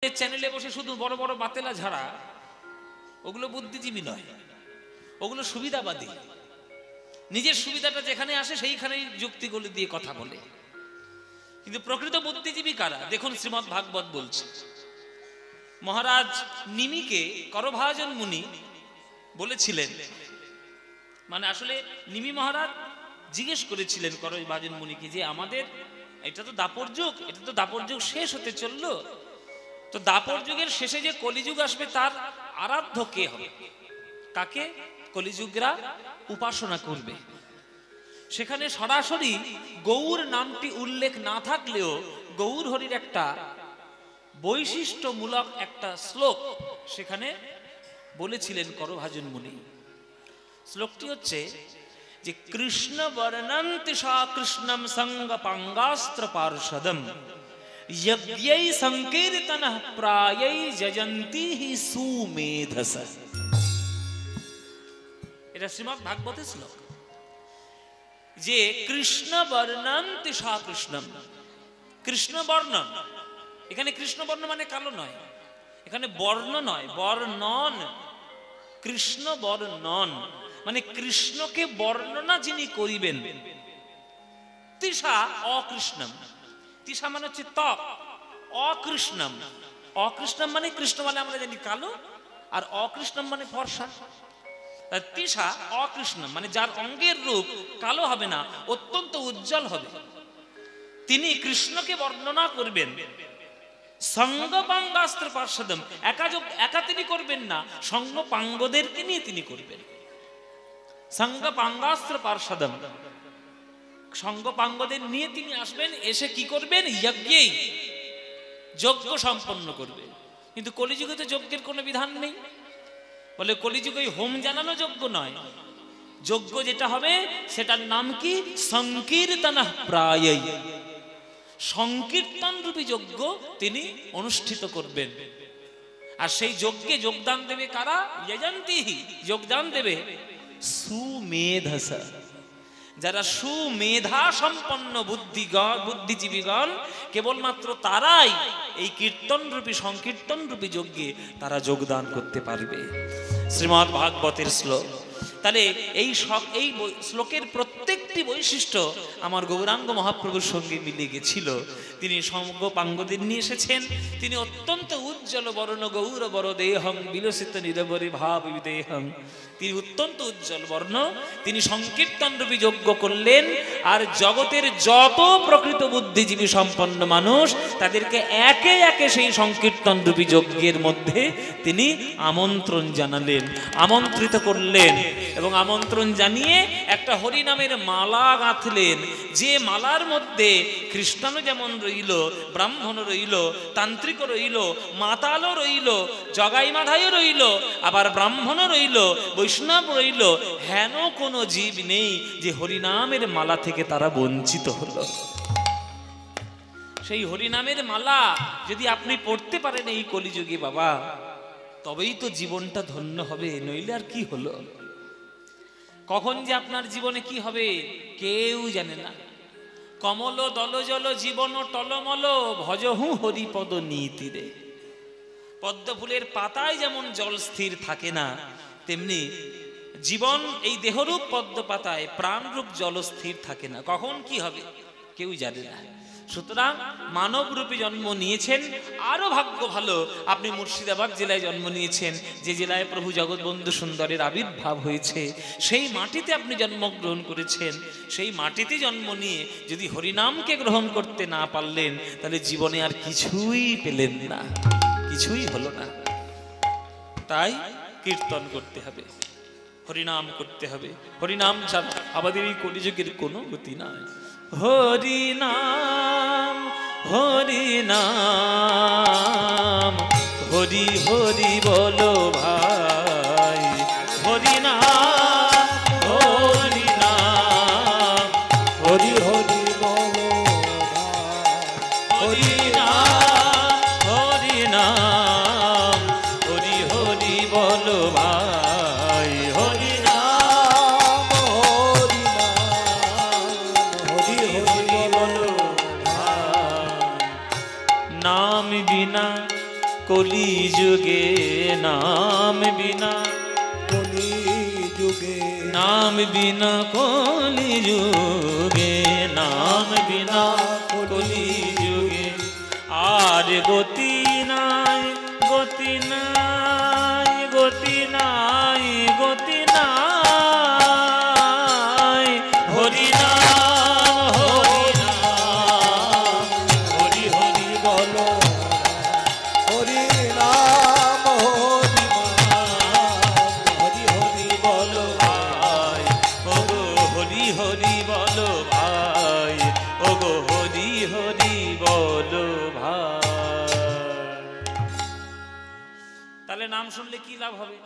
যে চ্যানেলে বসে শুধু বড় বড় বাতেলা ঝাড়া, ওগুলো বুদ্ধিজীবী নয়, ওগুলো সুবিধাবাদী। নিজের সুবিধাটা যেখানে আসে সেইখানেই যুক্তিগুলো দিয়ে কথা বলে। কিন্তু প্রকৃত বুদ্ধিজীবী কারা? দেখুন শ্রীমদ্ ভাগবত বলছে, মহারাজ নিমিকে করভাজন মুনি বলেছিলেন, মানে আসলে নিমি মহারাজ জিজ্ঞেস করেছিলেন করভাজন মুনিকে যে আমাদের এটা তো দাপর যুগ, এটা তো দাপর যুগ শেষ হতে চললো, তো দাপর যুগের শেষে যে কলিযুগ আসবে তার আরাধ্য কে হবে? কাকে কলিযুগরা উপাসনা করবে? সেখানে সরাসরি গৌর নামটি উল্লেখ না থাকলেও গৌর হরির একটা বৈশিষ্ট্যমূলক একটা শ্লোক সেখানে বলেছিলেন করভাজন মুনি। শ্লোকটি হচ্ছে যে কৃষ্ণ বর্ণন্তি সা কৃষ্ণম সঙ্গ পাঙ্গাস্ত্র পার্ষদম যজ্ঞৈ সংকীর্তনঃ প্রায়ৈ যজন্তি হি সুমেধস। এটা শ্রীমদ্ ভাগবতের শ্লোক, যে কৃষ্ণ বর্ণন্তি সা কৃষ্ণম, কৃষ্ণ বর্ণন, এখানে কৃষ্ণ বর্ণ মানে কালো নয়, এখানে বর্ণ নয়, বর্ণন, কৃষ্ণ বর্ণন মানে কৃষ্ণকে বর্ণনা যিনি করিবেন। তিসা অকৃষ্ণম, তিসা মানে হচ্ছে ত্বক, অকৃষ্ণম, অকৃষ্ণম মানে কৃষ্ণ মানে আমরা জানি কালো, আর অকৃষ্ণম মানে ফর্সা। তিসা অকৃষ্ণম মানে যার অঙ্গের রূপ কালো হবে না, অত্যন্ত উজ্জ্বল হবে, তিনি কৃষ্ণকে বর্ণনা করবেন। সঙ্গপাঙ্গাস্ত্র পার্ষদম, একা তিনি করবেন না, সঙ্গপাঙ্গদেরকে নিয়ে তিনি করবেন। সঙ্গপাঙ্গাস্ত্র পার্ষদম, সঙ্গপাঙ্গদের নিয়ে তিনি আসবেন, এসে কি করবেন? যজ্ঞেই, যজ্ঞ সম্পন্ন করবে। কিন্তু কলিযুগে তো যজ্ঞের কোনো বিধান নেই, বলে কলিযুগে হোম জ্বালানো যজ্ঞ নয়, যজ্ঞ যেটা হবে সেটার নাম কি? সংকীর্তনঃ প্রায়ৈ, সংকীর্তন রূপী যজ্ঞ তিনি অনুষ্ঠিত করবেন। আর সেই যজ্ঞে যোগদান দেবে কারা? যজন্তিহি, যোগদান দেবে সুমেধস, যারা সুমেধা সম্পন্ন বুদ্ধিজীবীগণ, কেবলমাত্র তারাই এই কীর্তন রূপী সংকীর্তন রূপী যজ্ঞে তারা যোগদান করতে পারবে। শ্রীমদ্ ভাগবতের শ্লোক। তাহলে এই শ্লোকের প্রত্যেকটি বৈশিষ্ট্য আমার গৌরাঙ্গ মহাপ্রভুর সঙ্গে মিলে গেছিল। তিনি সঙ্গপাঙ্গদের নিয়ে এসেছেন, তিনি অত্যন্ত উজ্জ্বল বর্ণ গৌর বর দেহং বিলসিত নিরবরি ভাব বিদেহং, তিনি অত্যন্ত উজ্জ্বল বর্ণ, তিনি সংকীর্তন রূপী যজ্ঞ করলেন। আর জগতের যত প্রকৃত বুদ্ধিজীবী সম্পন্ন মানুষ তাদেরকে একে একে সেই সংকীর্তন রূপী যজ্ঞের মধ্যে তিনি আমন্ত্রণ জানালেন, আমন্ত্রিত করলেন, এবং আমন্ত্রণ জানিয়ে একটা হরিনামের মালা গাঁথলেন, যে মালার মধ্যে খ্রিস্টানও যেমন রইল, ব্রাহ্মণও রইল, তান্ত্রিকও রইল, মাতালও রইল, জগাই মাধাইও রইল, আবার ব্রাহ্মণও রইল, বৈষ্ণব রইল, হেন কোনো জীব নেই যে হরিনামের মালা থেকে তারা বঞ্চিত হলো। সেই হরিনামের মালা যদি আপনি পড়তে পারেন এই কলিযুগে বাবা, তবেই তো জীবনটা ধন্য হবে, নইলে আর কি হলো? কখন যে আপনার জীবনে কি হবে কেউ জানে না। কমল দলজল জীবন টলমল ভজহু হরিপদ নীতিরে। পদ্ম ফুলের পাতায় যেমন জল স্থির থাকে না, তেমনি জীবন এই দেহরূপ পদ্ম পাতায় প্রাণরূপ জল স্থির থাকে না। কখন কি হবে কেউ জানে না। সুতরাং মানব রূপে জন্ম নিয়েছেন, আরো ভাগ্য ভালো আপনি মুর্শিদাবাদ জেলায় জন্ম নিয়েছেন, যে জেলায় প্রভু জগৎবন্ধু সুন্দরের আবির্ভাব হয়েছে, সেই মাটিতে আপনি জন্মগ্রহণ করেছেন। সেই মাটিতে জন্ম নিয়ে যদি হরিনামকে গ্রহণ করতে না পারলেন, তাহলে জীবনে আর কিছুই পেলেন না, কিছুই হলো না। তাই কীর্তন করতে হবে, হরিনাম করতে হবে। হরিনাম ছাড়া আমাদের এই কলিযুগের কোনো গতি নাই। হরিনাম হরিনাম হরি হরি বলো ভাই, হরিনাম হরিনাম হরি হরি বলো ভাই, হরিনাম হরিনাম হরি হরি বলো ভাই, হরিনাম হরি হরি বলো ভাই। নাম বিনা কলি যুগে নাম বিনা, কলি যুগে নাম বিনা কলি যুগে, নাম বিনা কলি যুগে আর গতি নাই, গতি নাই, গতি নাই, গতি নাই। হরি নাম, হরি নাম, হরি হরি বলো হরি নাম, হরি নাম, হরি হরি বলো ভাই, ও গো হরি হরি বলো ভাই, ও গো হরি হরি বলো ভাই। তাহলে নাম শুনলে কি লাভ হবে?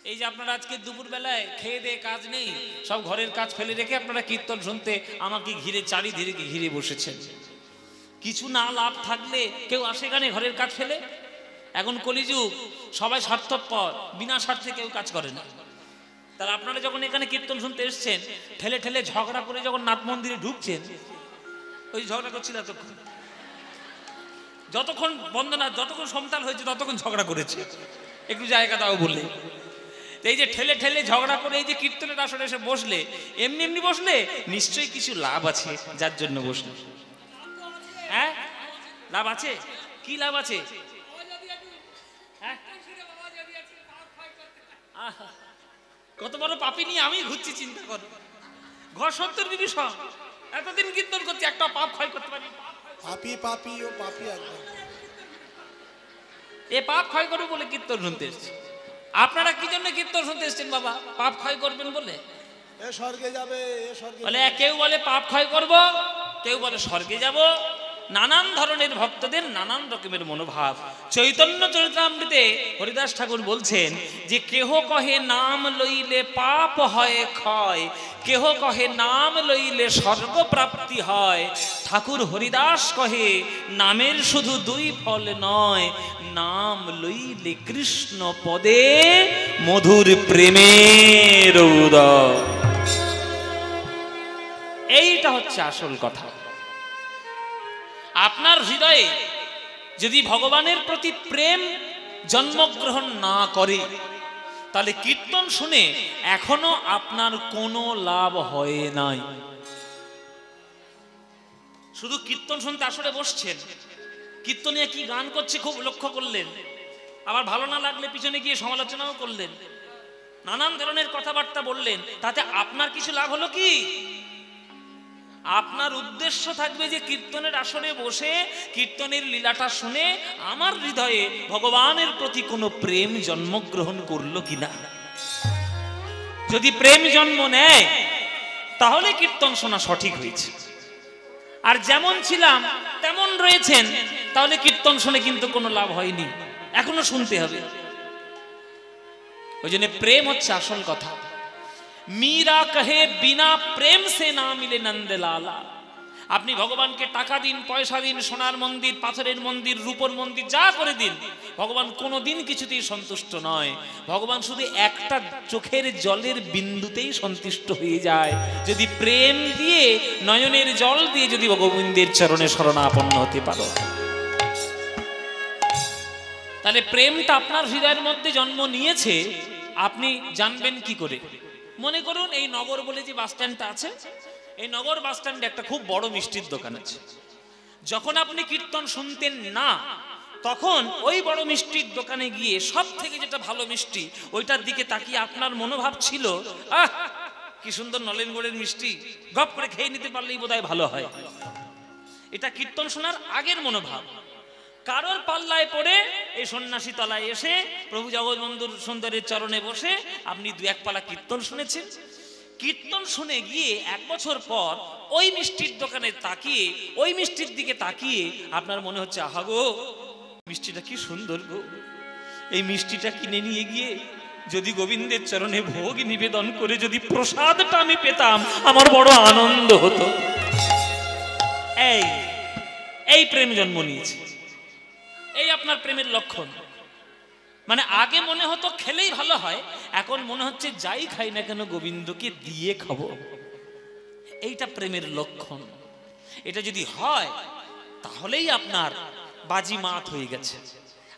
এই যে আপনারা আজকে দুপুর বেলায় খেয়ে দিয়ে কাজ নেই, সব ঘরের কাজ ফেলে রেখে আপনারা কীর্তন শুনতে আমাকে ঘিরে চারিদিকে ঘিরে বসেছেন। কিছু না লাভ থাকলে কেউ আসে এখানে ঘরের কাজ ফেলে? এখন কলিযুগ, সবাই স্বার্থপর, বিনা স্বার্থে কেউ কাজ করে না। তাহলে আপনারা যখন এখানে কীর্তন শুনতে এসছেন, ঠেলে ঠেলে ঝগড়া করে যখন নাথ মন্দিরে ঢুকছেন, ওই ঝগড়া করছিল এতক্ষণ, যতক্ষণ বন্দনা, যতক্ষণ সমতাল হয়েছে ততক্ষণ ঝগড়া করেছে, একটু জায়গা দাও বললে। এই যে ঠেলে ঠেলে ঝগড়া করে এই যে কীর্তনের আসরে এসে বসলে, এমনি এমনি বসলে, নিশ্চয়ই কিছু লাভ আছে যার জন্য বসলে। হ্যাঁ, লাভ আছে। কি লাভ আছে? কত বড় পাপি নিয়ে আমি ঘুরছি, চিন্তা করো। ঘর 70 বিবি সব, এতদিন কীর্তন করছি, একটা পাপ ক্ষয় করতে পারি? পাপি পাপি ও পাপি একদম। এ পাপ ক্ষয় করবো বলে কীর্তন শুনতে এসছি। আপনারা কি জন্য কীর্তন শুনতে এসছেন বাবা? পাপ ক্ষয় করবেন বলে? এ স্বর্গে যাবে, এ স্বর্গে বলে কেউ বলে পাপ ক্ষয় করব, কেউ বলে স্বর্গে যাব। নানান ধরনের ভক্তদের নানান রকমের মনোভাব। চৈতন্য চরিতামৃতে হরিদাস ঠাকুর বলছেন যে কেহ কহে নাম লইলে পাপ হয় ক্ষয়, কেহ কহে নাম লইলে স্বর্গ প্রাপ্তি হয়। ঠাকুর হরিদাস কহে নামের শুধু দুই ফল নয়, নাম লইলে কৃষ্ণ পদে মধুর প্রেমের উদয়। এইটা হচ্ছে আসল কথা। আপনার হৃদয়ে যদি ভগবানের প্রতি প্রেম জন্মগ্রহণ না করে, তাহলে কীর্তন শুনে এখনো আপনার কোনো লাভ হয় নাই। শুধু কীর্তন শুনতে আসলে বসছেন, কীর্তনিয়া কি গান করছে খুব লক্ষ্য করলেন, আবার ভালো না লাগলে পিছনে গিয়ে সমালোচনাও করলেন, নানান ধরনের কথাবার্তা বললেন, তাতে আপনার কিছু লাভ হলো কি? আপনার উদ্দেশ্য থাকবে যে কীর্তনের আসরে বসে কীর্তনের লীলাটা শুনে আমার হৃদয়ে ভগবানের প্রতি কোনো প্রেম জন্মগ্রহণ করলো কিনা। যদি প্রেম জন্ম নেয় তাহলে কীর্তন শোনা সঠিক হয়েছে। আর যেমন ছিলাম তেমন রয়েছেন, তাহলে কীর্তন শুনে কিন্তু কোনো লাভ হয়নি, এখনো শুনতে হবে। ওই জন্য প্রেম হচ্ছে আসল কথা। মীরা কহে বিনা প্রেম সে না মিলে নন্দলালা। আপনি ভগবানকে টাকা দিন, পয়সা দিন, সোনার মন্দির, পাথরের মন্দির, রূপোর মন্দির, যা করে দিন, ভগবান কোনোদিন কিছুতেই সন্তুষ্ট নয়। ভগবান শুধু একটা চোখের জলের বিন্দুতেই সন্তুষ্ট হয়ে যায়, যদি প্রেম দিয়ে, নয়নের জল দিয়ে যদি গোবিন্দের চরণে শরণাপন্ন হতে পারো। তাহলে প্রেমটা আপনার হৃদয়ের মধ্যে জন্ম নিয়েছে, আপনি জানবেন কি করে? মনে করুন এই নগর বলে যে বাস স্ট্যান্ডটা আছে, এই নগর বাস স্ট্যান্ডে একটা খুব বড় মিষ্টির দোকান আছে। যখন আপনি কীর্তন শুনতেন না, তখন ওই বড় মিষ্টির দোকানে গিয়ে সব থেকে যেটা ভালো মিষ্টি, ওইটার দিকে তাকিয়ে আপনার মনোভাব ছিল, আহ কি সুন্দর নলেন গুড়ের মিষ্টি, গপ করে খেয়ে নিতে পারলেই বোধহয় ভালো হয়। এটা কীর্তন শোনার আগের মনোভাব। কারোর পাল্লায় পড়ে এই সন্ন্যাসী তলায় এসে প্রভু জগৎবন্ধুর সুন্দরের চরণে বসে আপনি দু এক পালা কীর্তন শুনেছেন। কীর্তন শুনে গিয়ে 1 বছর পর ওই মিষ্টির দোকানে তাকিয়ে, ওই মিষ্টির দিকে তাকিয়ে আপনার মনে হচ্ছে, আহা গো মিষ্টিটা কি সুন্দর গো, এই মিষ্টিটা কিনে নিয়ে গিয়ে যদি গোবিন্দের চরণে ভোগ নিবেদন করে যদি প্রসাদটা আমি পেতাম, আমার বড় আনন্দ হতো। এই প্রেম জন্ম নিয়েছে, এই আপনার প্রেমের লক্ষণ। মানে আগে মনে হতো খেলেই ভালো হয়, এখন মনে হচ্ছে যাই খাই না কেন গোবিন্দকে দিয়ে খাবো। এইটা প্রেমের লক্ষণ। এটা যদি হয় তাহলেই আপনার বাজি মাত হয়ে গেছে।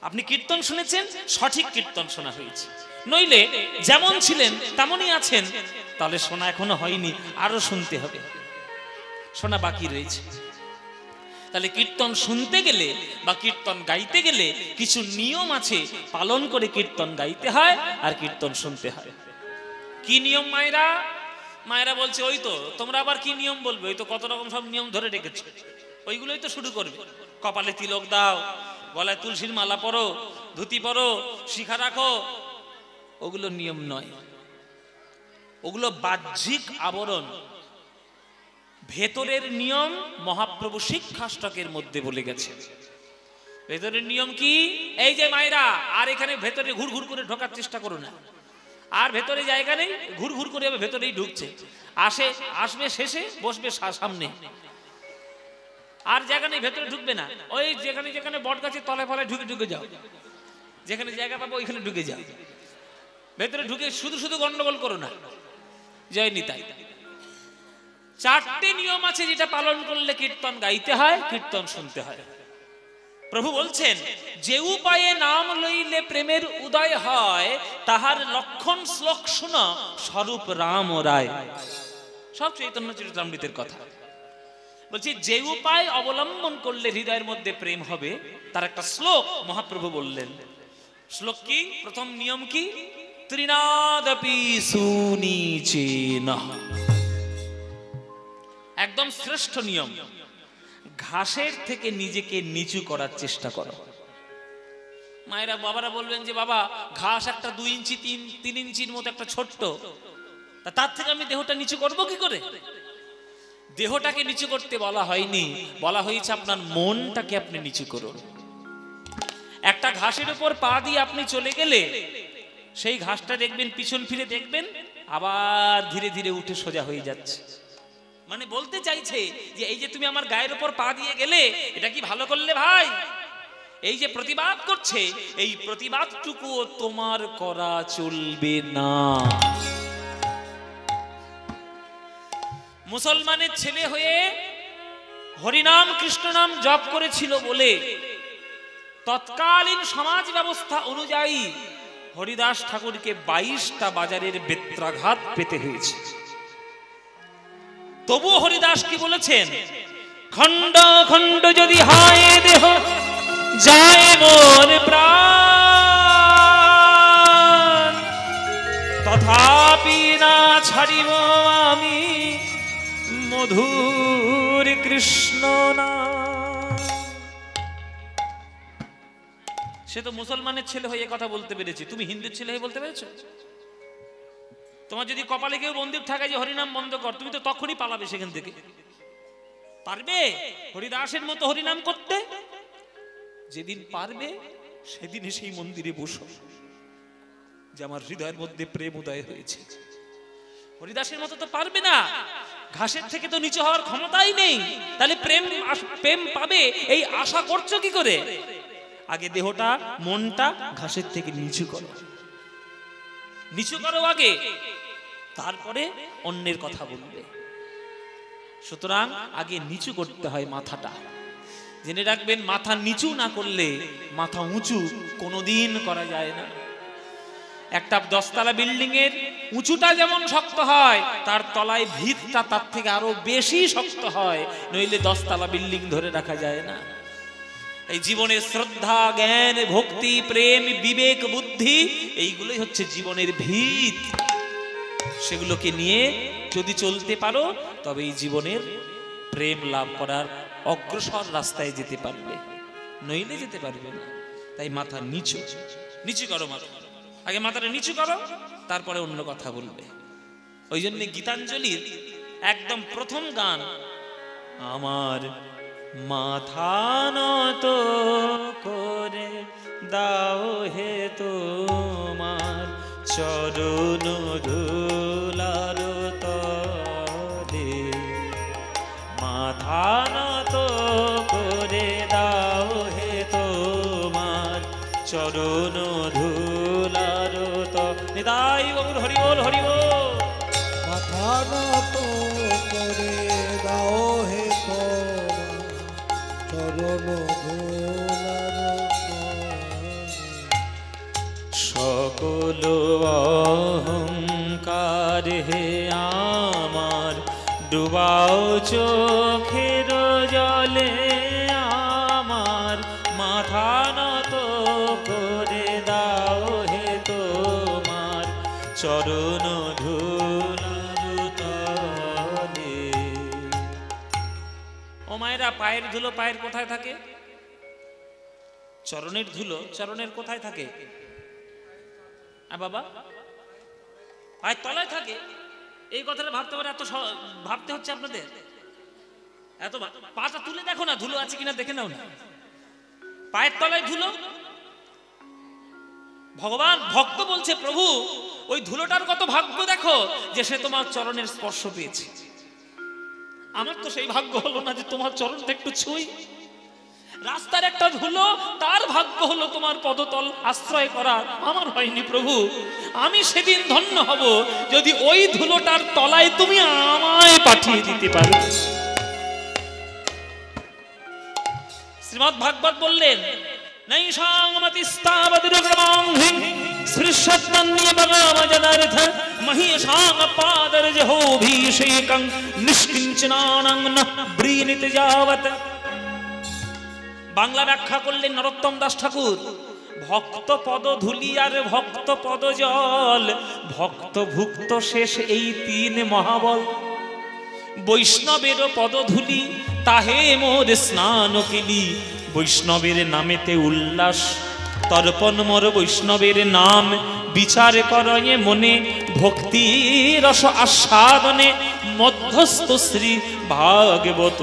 আপনি কীর্তন শুনেছেন, সঠিক কীর্তন শোনা হয়েছে, নইলে যেমন ছিলেন তেমনই আছেন, তাহলে শোনা এখনো হয়নি, আরো শুনতে হবে, শোনা বাকি রয়েছে। তাহলে কীর্তন শুনতে গেলে বা কীর্তন গাইতে গেলে কিছু নিয়ম আছে, পালন করে কীর্তন গাইতে হয় আর কীর্তন শুনতে হয়। কি নিয়ম মায়েরা? মায়েরা বলছে ওই তো, তোমরা আবার কি নিয়ম বলবে? ওই তো কত রকম সব নিয়ম ধরে রেখেছো, ওইগুলোই তো শুরু করবে। কপালে তিলক দাও, গলায় তুলসীর মালা পরো, ধুতি পরো, শিখা রাখো, ওগুলো নিয়ম নয়, ওগুলো বাহ্যিক আবরণ। ভেতরের নিয়ম মহাপ্রভু শিক্ষাষ্টকের মধ্যে বলে গেছে। ভেতরের নিয়ম কি? এই যে মায়েরা, আর এখানে ভেতরে ঘুর ঘুর করে ঢোকার চেষ্টা করো না, আর ভেতরে জায়গা নেই, ঘুর ঘুর করে ভেতরেই ঢুকছে, আসবে শেষে, বসবে সামনে, আর জায়গা নেই, ভেতরে ঢুকবে না। ওই যেখানে যেখানে বট গাছের তলায় ফলায় ঢুকে যাও, যেখানে জায়গা পাবো ওইখানে ঢুকে যাও, ভেতরে ঢুকে শুধু শুধু গন্ডগোল করো না। জয় নিতাই। চারটে নিয়ম আছে যেটা পালন করলে কীর্তন গাইতে হয়, কীর্তন শুনতে হয়। প্রভু বলছেন, যে উপায়ে নাম লইলে প্রেমের উদয় হয়, তাহার লক্ষণ শ্লোক শুনো স্বরূপ রাম রায়। সব চৈতন্য চরিতামৃতের কথা বলছি। যে উপায় অবলম্বন করলে হৃদয়ের মধ্যে প্রেম হবে, তার একটা শ্লোক মহাপ্রভু বললেন। শ্লোক কি? প্রথম নিয়ম কি? ত্রিনাদপি সুনিচেন, একদম শ্রেষ্ঠ নিয়ম, ঘাসের থেকে নিজেকে নিচু করার চেষ্টা করো। মায়েরা বাবারা বলবেন যে বাবা ঘাস একটা 2 ইঞ্চি 3 ইঞ্চির মতো একটা ছোট্ট, তার থেকে আমি দেহটা নিচু করব কি করে? দেহটাকে নিচু করতে বলা হয়নি, বলা হয়েছে আপনার মনটাকে আপনি নিচু করুন। একটা ঘাসের উপর পা দিয়ে আপনি চলে গেলে সেই ঘাসটা দেখবেন, পিছন ফিরে দেখবেন আবার ধীরে ধীরে উঠে সোজা হয়ে যাচ্ছে। মানে বলতে চাইছে যে এই যে তুমি আমার গায়ের উপর পা দিয়ে গেলে, এটা কি ভালো করলে ভাই? এই যে প্রতিবাদ করছে, এই প্রতিবাদটুকু তোমার করা চলবে না। মুসলমানের ছেলে হয়ে হরিনাম কৃষ্ণ নাম জপ করেছিল বলে তৎকালীন সমাজ ব্যবস্থা অনুযায়ী হরিদাস ঠাকুরকে 22টা বাজারের বেত্রাঘাত পেতে হয়েছে। তবু হরিদাস কি বলেছেন? খণ্ড খণ্ড যদি হয় দেহ, যায় মোর প্রাণ, তথাপি না ছাড়িব আমি মধুর কৃষ্ণ নাম। সে তো মুসলমানের ছেলে হয়ে কথা বলতে পেরেছে, তুমি হিন্দুর ছেলে হয়ে বলতে পেরেছো? তোমার যদি কপালে কেউ বন্দুক ঠাকায় যে হরিনাম বন্ধ কর, তুমি তো তখনই পালাবে সেখান থেকে। পারবে হরিদাসের মতো হরিনাম করতে? যেদিন পারবে সেদিন সেই মন্দিরে বসো, যে আমার হৃদয়ের মধ্যে প্রেম উদয় হয়েছে। হরিদাসের মতো তো পারবে না, ঘাসের থেকে তো নিচু হওয়ার ক্ষমতাই নেই। তাহলে প্রেম পাবে এই আশা করছো কি করে? আগে দেহটা মনটা ঘাসের থেকে নিচু করো, নিচু করো আগে, তারপরে অন্যের কথা বলবে। সুতরাং আগে নিচু করতে হয় মাথাটা। জেনে রাখবেন, মাথা নিচু না করলে মাথা উঁচু কোনোদিন করা যায় না। একটা 10 তলা বিল্ডিং এর উঁচুটা যেমন শক্ত হয়, তার তলায় ভিতটা তার থেকে আরো বেশি শক্ত হয়, নইলে 10 তলা বিল্ডিং ধরে রাখা যায় না। এই জীবনের শ্রদ্ধা, জ্ঞান, ভক্তি, প্রেম, বিবেক, বুদ্ধি, এইগুলোই হচ্ছে জীবনের ভিত। সেগুলোকে নিয়ে যদি চলতে পারো, তবে এই জীবনের প্রেম লাভ করার অগ্রসর রাস্তায় যেতে পারবে, নইলে যেতে পারবে না। তাই মাথা নিচু, নিচু করো মাথা, আগে মাথাটা নিচু করো, তারপরে অন্য কথা বলবে। ওই জন্য গীতাঞ্জলির একদম প্রথম গান, আমার মাথা নত করে দাও হে তোমার চরণ ধুলার তলে, মাথা নত করে দাও হে তোমার চরণ ধুলার তলে। তাই বাবুর হরি বল, হরি বল। মাথা নত করে দাও হে তোমার চরণ ধুলার তলে। সকল অহংকার হে আমার ডুবাও চোখের জলে, আমার মাথা নত করে দাও হে তোমার চরণ ধুলার তলে। ও মায়েরা, পায়ের ধুলো পায়ের কোথায় থাকে? চরণের ধুলো চরণের কোথায় থাকে? বাবা, পায়ের তলায় থাকে। এই কথাটা ভাবতে পারে, এত ভাবতে হচ্ছে আপনাদের? এত পাটা তুলে দেখো না, ধুলো আছে কিনা দেখে নাও না। পায়ের তলায় ধুলো। ভগবান ভক্ত বলছে, প্রভু ওই ধুলোটার কত ভাগ্য দেখো যে সে তোমার চরণের স্পর্শ পেয়েছে। আমার তো সেই ভাগ্য হলো না যে তোমার চরণটা একটু ছুঁই। রাস্তার একটা ধুলো, তার ভাগ্য হলো তোমার পদতল আশ্রয় করার, আমার হয়নি প্রভু। আমি সেদিন ধন্য হব যদি ওই ধুলোটার তলায় তুমি আমায় পাঠিয়ে দিতে পারো। শ্রীমদ্ ভাগবত বললেন, নৈষাং মতিস্তাবদিরগ্রমাংহি স্পৃশত্তন্যবগামজদার্থ মহিষাং পাদরজহোভিষেকং নিষ্কিঞ্চনানং নঃ ব্রীণিত যাবৎ। বাংলা ব্যাখ্যা করলেন নরোত্তম দাস ঠাকুর, ভক্ত পদ ধুলি আর ভক্ত পদ জল, ভক্ত ভুক্ত শেষ এই তিন মহাবল। বৈষ্ণবের পদ ধুলি তাহে মোর স্নান কেলি, বৈষ্ণবের নামেতে উল্লাস তর্পণ মোর বৈষ্ণবের নাম। বিচার করয়ে মনে ভক্তি রস আস্বাদনে, মধ্যস্থ শ্রী ভাগবত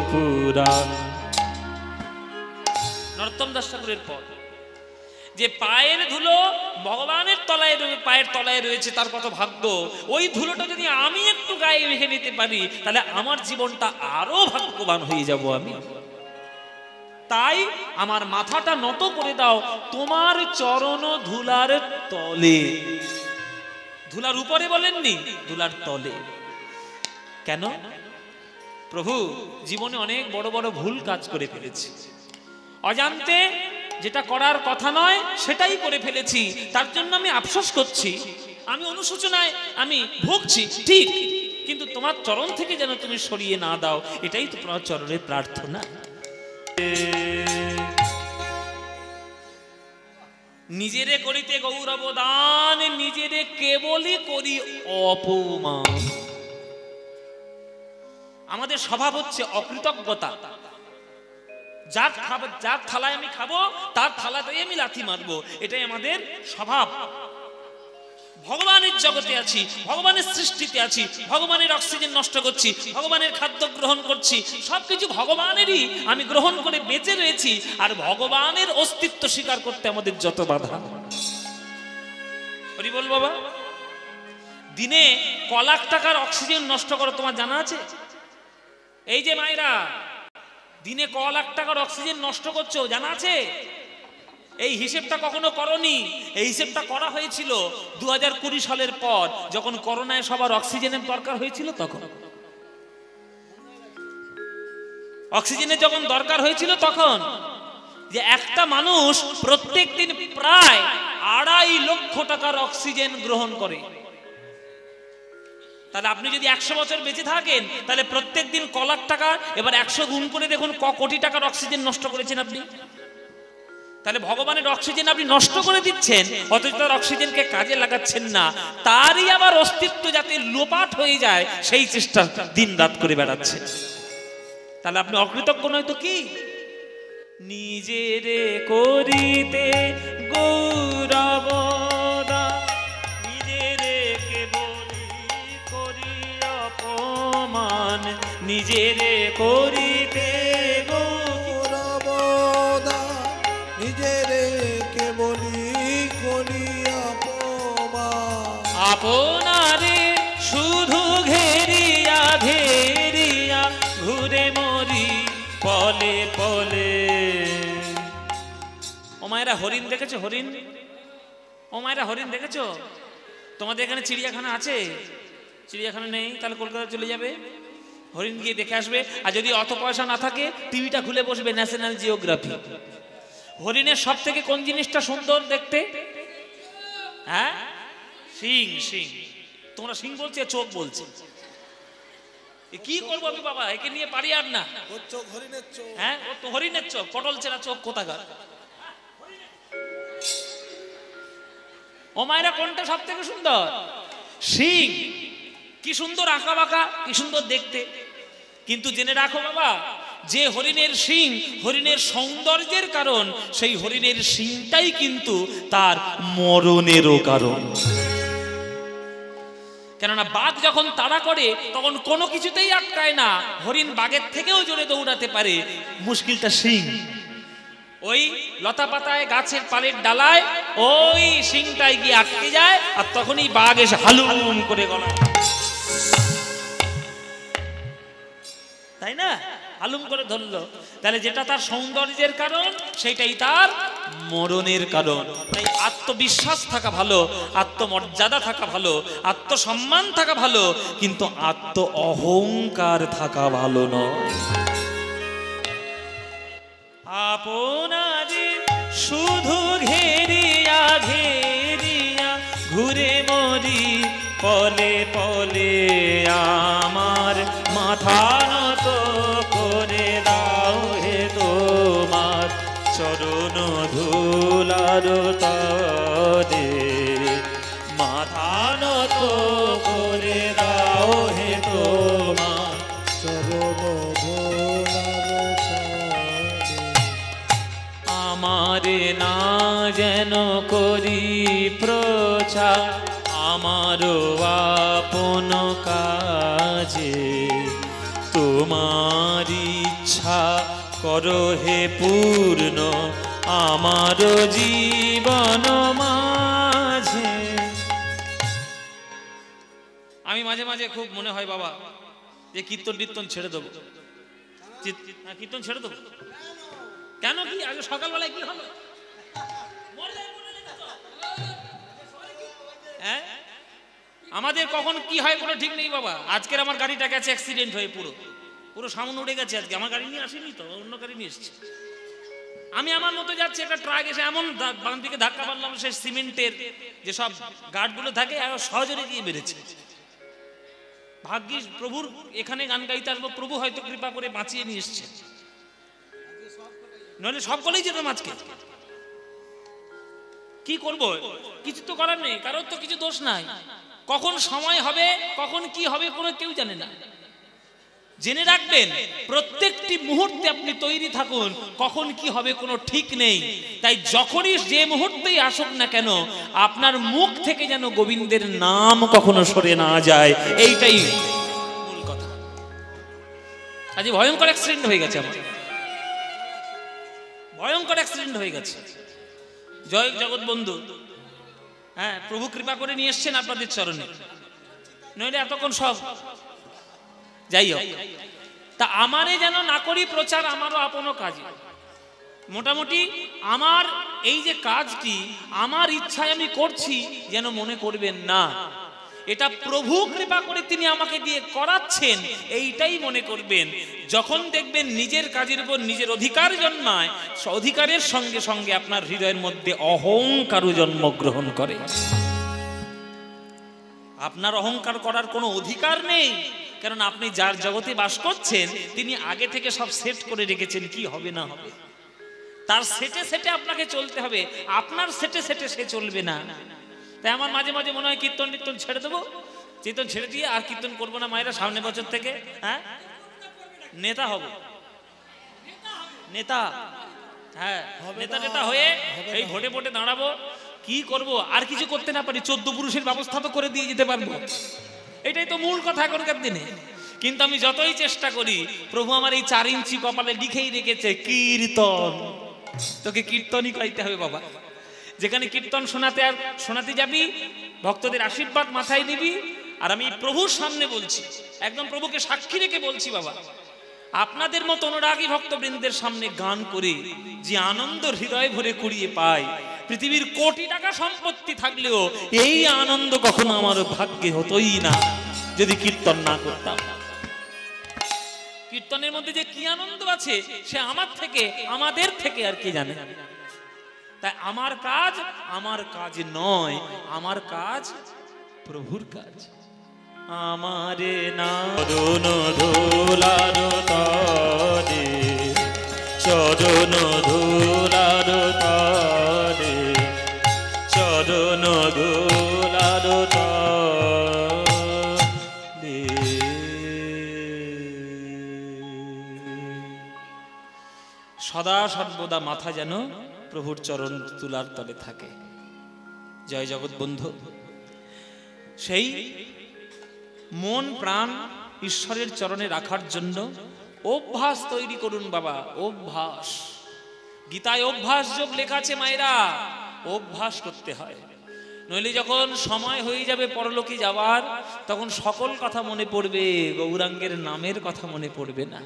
পুরাণ। নরোত্তম দাস ঠাকুরের পদ যে পায়ের ধুলো ভগবানের তলায়, পায়ের তলায় রয়েছে, তার কত ভাগ্য। ওই ধুলোটা যদি আমি একটু গায়ে মেখে নিতে পারি, তাহলে আমার জীবনটা আরো ভাগ্যবান হয়ে যাব আমি। তাই আমার মাথাটা নত করে দাও তোমার চরণ ধুলার তলে। ধুলার উপরে বলেননি, ধুলার তলে। কেন? প্রভু জীবনে অনেক বড় বড় ভুল কাজ করে ফেলেছি, অজান্তে যেটা করার কথা নয় সেটাই করে ফেলেছি, তার জন্য আমি আফসোস করছি, আমি অনুশোচনায় আমি ভুগছি, ঠিক। কিন্তু তোমার চরণ থেকে যেন তুমি সরিয়ে না দাও, এটাই তো তোমার চরণের প্রার্থনা। নিজেরে করিতে গৌরব দান, নিজেরে কেবলই করি অপমান। আমাদের স্বভাব হচ্ছে অকৃতজ্ঞতা। যার খাবার, যার থালায় আমি খাবো তার থালাতেই আমি লাথি মারবো, এটাই আমাদের স্বভাব। ভগবানের জগতে আছি, ভগবানের সৃষ্টিতে আছি, ভগবানের অক্সিজেন নষ্ট করছি, ভগবানের খাদ্য গ্রহণ করছি, সবকিছু ভগবানেরই আমি গ্রহণ করে বেঁচে রয়েছি। আর ভগবানের অস্তিত্ব স্বীকার করতে আমাদের যত বাধা। হরি বল বাবা। দিনে ক লাখ টাকার অক্সিজেন নষ্ট করো তোমার জানা আছে? এই যে মায়েরা, দিনে ক লাখ টাকার অক্সিজেন নষ্ট করছো জানা আছে? এই হিসেবটা কখনো করনি। এই হিসেবটা করা হয়েছিল 2020 সালের পর, যখন করোনায় সবার অক্সিজেনের দরকার হয়েছিল। তখন অক্সিজেনের যখন দরকার হয়েছিল, তখন যে একটা মানুষ প্রত্যেক দিন প্রায় 2.5 লক্ষ টাকার অক্সিজেন গ্রহণ করে। তাহলে আপনি যদি 100 বছর বেঁচে থাকেন, তাহলে প্রত্যেক দিন ক লাখ টাকা, এবার 100 গুণ করে দেখুন ক কোটি টাকার অক্সিজেন নষ্ট করেছেন আপনি। তাহলে ভগবানের অক্সিজেন আপনি নষ্ট করে দিচ্ছেন, অথচ তার অক্সিজেনকে কাজে লাগাচ্ছেন না। তারই আবার অস্তিত্ব যাতে লোপাট হয়ে যায় সেই চেষ্টা দিন রাত করে বেড়াচ্ছেন। তাহলে আপনি অকৃতজ্ঞ নয় তো কি? নিজেরে করিতে গৌরব দান, নিজেরে কেবলি করি অপমান, নিজেরে করিতে গৌরব দান, নিজেরে কেবলি করি অপমান। আপনারে শুধু ঘেরিয়া ঘেরিয়া ঘুরে মরি পলে পলে। ও মায়েরা, হরিণ দেখেছো? হরিণ, ও মায়েরা হরিণ দেখেছো? তোমাদের এখানে চিড়িয়াখানা আছে? চিড়িয়াখানা নেই? তাহলে কলকাতা চলে যাবে, হরিণ গিয়ে দেখে আসবে। আর যদি অত পয়সা না থাকে, টিভিটা খুলে বসবে ন্যাশনাল জিওগ্রাফি। হরিণের সব থেকে কোন জিনিসটা সুন্দর দেখতে? হ্যাঁ সিং সিং, তোমরা সিং বলছে চোখ বলছে, কি করবো আমি বাবা, একে নিয়ে পারি আর না। হ্যাঁ ও তো হরিণের চোখ, পটল চেরা চোখ কোথাকার। ও মায়েরা কোনটা সব থেকে সুন্দর? সিং। কি সুন্দর আঁকা বাঁকা, কি সুন্দর দেখতে। কিন্তু জেনে রাখো বাবা, যে হরিণের শিং হরিণের সৌন্দর্যের কারণ, সেই হরিণের শিংটাই কিন্তু তার মরণেরও কারণ। কেননা বাঘ যখন তাড়া করে তখন কোনো কিছুতেই আটকায় না, হরিণ বাঘের থেকেও জোরে দৌড়াতে পারে, মুশকিলটা শিং। ওই লতা পাতায় গাছের পালের ডালায় ওই শিংটায় গিয়ে আটকে যায়, আর তখনই বাঘ এসে হালুম করে গলা, তাই না, হালুম করে ধরলো। তাহলে যেটা তার সৌন্দর্যের কারণ সেটাই তার মরণের কারণ। তাই আত্মবিশ্বাস থাকা ভালো, আত্মমর্যাদা থাকা ভালো, আত্মসম্মান থাকা ভালো, কিন্তু আত্ম অহংকার থাকা ভালো নয়। আপনাদের শুধু ঘেরিয়া ঘেরিয়া ঘুরে মরি পলে পলে, আমার মাথা নত করে দাও হে তোমার চরণ ধুলার তলে, মাথা নত করে দাও হে তোমার চরণ ধুলার তলে। আমারে না যেন করি প্রচার আমারও আপন কাজে, তোমার ইচ্ছা করো হে পূর্ণ আমার জীবন মাঝে। আমি মাঝে মাঝে খুব মনে হয় বাবা যে কীর্তন টীর্তন ছেড়ে দেবো, কীর্তন ছেড়ে দেবো। কেন কি আজ সকালবেলায় কি হলো? হ্যাঁ আমাদের কখন কি হয় কোনো ঠিক নেই বাবা। আজকের আমার গাড়িটা গেছে অ্যাক্সিডেন্ট হয়ে, পুরো পুরো সামনে উড়ে গেছে। আজকে আমার গাড়ি নিয়ে আসেনি তো, অন্য গাড়ি নিয়ে এসেছি। আমি আমার মতো যাচ্ছি, একটা ট্রাক এসে এমন বাম দিকে ধাক্কা মারলাম, সেই সিমেন্টের যেসব গার্ডগুলো থাকে সহজে গিয়ে বেড়েছে। ভাগ্যিস প্রভুর এখানে গান গাইতে আসবো, প্রভু হয়তো কৃপা করে বাঁচিয়ে নিয়ে এসছে, নইলে সকলেই যেতাম আজকে। কি করব, কিছু তো করার নেই, কারোর তো কিছু দোষ নাই। কখন সময় হবে, কখন কি হবে কোনো কেউ জানে না। জেনে রাখবেন প্রত্যেকটি মুহূর্তে আপনি তৈরি থাকুন, কখন কি হবে কোনো ঠিক নেই। তাই যখনই যে মুহূর্তেই আসুক না কেন, আপনার মুখ থেকে যেন গোবিন্দের নাম কখনো সরে না যায়, এইটাই মূল কথা। আজ ভয়ঙ্কর অ্যাক্সিডেন্ট হয়ে গেছে, আমার ভয়ঙ্কর অ্যাক্সিডেন্ট হয়ে গেছে। জয় জগৎ বন্ধু, হ্যাঁ প্রভু কৃপা করে নিয়ে এসছেন আপনাদের চরণে, নইলে এতক্ষণ সব যাই হোক। তা আমারে যেন না করি প্রচার আমারও আপন কাজ। মোটামুটি আমার এই যে কাজটি আমার ইচ্ছায় আমি করছি যেন মনে করবেন না, এটা প্রভু কৃপা করে তিনি আমাকে দিয়ে করাচ্ছেন, এইটাই মনে করবেন। যখন দেখবেন নিজের কাজের উপর নিজের অধিকার জন্মায়, অধিকারের সঙ্গে সঙ্গে আপনার হৃদয়ের মধ্যে অহংকারও জন্মগ্রহণ করে। আপনার অহংকার করার কোনো অধিকার নেই, কারণ আপনি যার জগতে বাস করছেন তিনি আগে থেকে সব সেট করে রেখেছেন কি হবে না হবে। তার সেটে সেটে আপনাকে চলতে হবে, আপনার সেটে সেটে সে চলবে না। তাই আমার মাঝে মাঝে মনে হয় কীর্তন টীর্তন ছেড়ে দেবো, কীর্তন ছেড়ে দিয়ে আর কীর্তন করবো না মায়েরা। সামনে বছর থেকে হ্যাঁ নেতা হব, নেতা, হ্যাঁ নেতা নেতা হয়ে এই ভোটে ভোটে দাঁড়াবো। কি করব, আর কিছু করতে না পারি 14 পুরুষের ব্যবস্থা তো করে দিয়ে যেতে পারবো, এটাই তো মূল কথা এখনকার দিনে। কিন্তু আমি যতই চেষ্টা করি, প্রভু আমার এই 4 ইঞ্চি কপালে লিখেই রেখেছে কীর্তন। তোকে কীর্তনই গাইতে হবে বাবা। যেখানে কীর্তন শোনাতে যাবি, ভক্তদের আশীর্বাদ মাথায় নিবি। আর আমি প্রভুর সামনে বলছি, একদম প্রভুকে সাক্ষী রেখে বলছি বাবা, আপনাদের মতো অনুরাগী ভক্তবৃন্দের সামনে গান করে যে আনন্দ হৃদয় ভরে কুড়িয়ে পায়, পৃথিবীর কোটি টাকা সম্পত্তি থাকলেও এই আনন্দ কখনো আমার ভাগ্যে হতোই না যদি কীর্তন না করতাম। কীর্তনের মধ্যে যে কি আনন্দ আছে সে আমার থেকে আমাদের থেকে আর কে জানে। তাই আমার কাজ নয়, আমার কাজ প্রভুর কাজ। আমারে নারুণ ধুলার তরে, চরণ ধুলার তরে, চরণ ধুলার তরে। সদা সর্বদা মাথা যেন প্রভুর চরণ তুলার তলে থাকে। জয় জগৎ বন্ধু। সেই মন প্রাণ ঈশ্বরের চরণে রাখার জন্য অভ্যাস তৈরি করুন বাবা, অভ্যাস। গীতায় অভ্যাস যোগ লেখা আছে মায়েরা, অভ্যাস করতে হয়, নইলে যখন সময় হয়ে যাবে পরলোকে যাওয়ার, তখন সকল কথা মনে পড়বে, গৌরাঙ্গের নামের কথা মনে পড়বে না।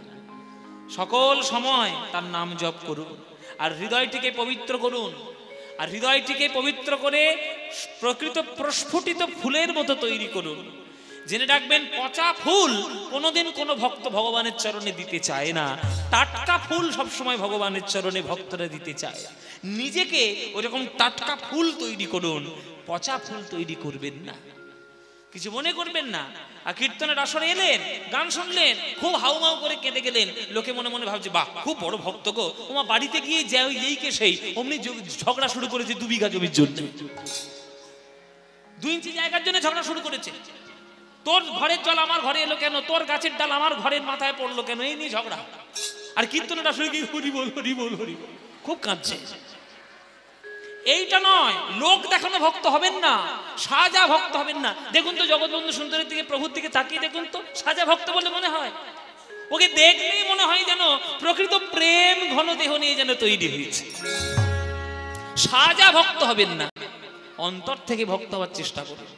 সকল সময় তার নাম জপ করুন, আর হৃদয়টিকে পবিত্র করুন, আর হৃদয়টিকে পবিত্র করে প্রকৃত প্রস্ফুটিত ফুলের মতো তৈরি করুন। জেনে রাখবেন, পচা ফুল কোনোদিন কোনো ভক্ত ভগবানের চরণে দিতে চায় না, টাটকা ফুল সবসময় ভগবানের চরণে ভক্তরা দিতে চায়। নিজেকে ওরকম টাটকা ফুল তৈরি করুন, পচা ফুল তৈরি করবেন না, কিছু মনে করবেন না। আর কীর্তনের আসরে এলেন, গান শুনলেন, খুব হাউমাউ করে কেঁদে গেলেন, লোকে মনে মনে ভাবছে বাহ খুব বড় ভক্ত গো, ওমা বাড়িতে গিয়ে যেই কে সেই অমনি ঝগড়া শুরু করেছে 2 বিঘা জমির জন্য, 2 ইঞ্চি জায়গার জন্য ঝগড়া শুরু করেছে। তোর ঘরের জল আমার ঘরে এলো কেন, তোর গাছের ডাল আমার ঘরের মাথায় পড়লো কেন, এই নিয়ে ঝগড়া। আর কীর্তনের আসরে গিয়ে হরি বল হরি বল হরি বল, খুব কাঁদছে। এইটা নয়, লোক দেখানো ভক্ত হবেন না, সাজা ভক্ত হবেন না। দেখুন তো জগৎবন্ধু সুন্দরের দিকে, প্রভুর দিকে তাকিয়ে দেখুন তো, সাজা ভক্ত বলে মনে হয়, ওকে দেখলেই মনে হয় যেন প্রকৃত প্রেম ঘন দেহ নিয়ে যেন তৈরি হয়েছে। সাজা ভক্ত হবেন না, অন্তর থেকে ভক্ত হওয়ার চেষ্টা করুন।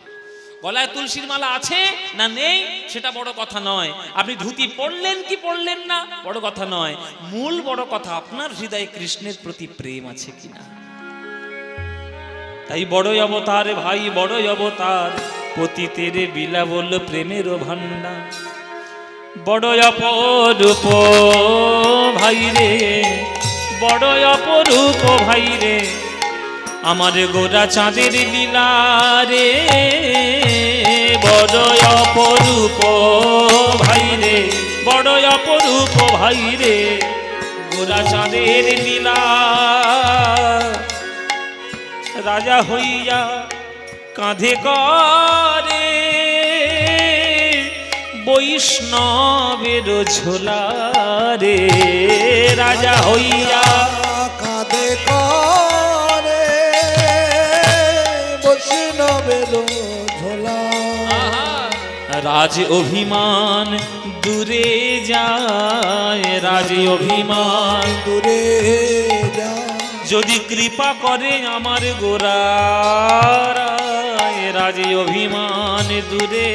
গলায় তুলসীর মালা আছে না নেই সেটা বড় কথা নয়, আপনি ধুতি পড়লেন কি পড়লেন না বড় কথা নয়, মূল বড় কথা আপনার হৃদয়ে কৃষ্ণের প্রতি প্রেম আছে কিনা। তাই বড়ই অবতার ভাই, বড়ই অবতার, পতিতের বিলা বলল প্রেমের ভান্ডার। বড়ই অপরূপ ভাই রে, বড়ই অপরূপ ভাই রে, আমার গোরা চাঁদের লীলা রে। বড়ই অপরূপ ভাই রে, বড়ই অপরূপ ভাই রে, গোরা চাঁদের লীলা। রাজা হইয়া কাঁধে করে বৈষ্ণবের ঝোলা রে। রাজা হইয়া কাঁধে করে বৈষ্ণবের ঝোলা। রাজ অভিমান দূরে যায়, রাজ অভিমান দূরে যায়, যদি কৃপা করে আমার গোরা, রাজ অভিমান দূরে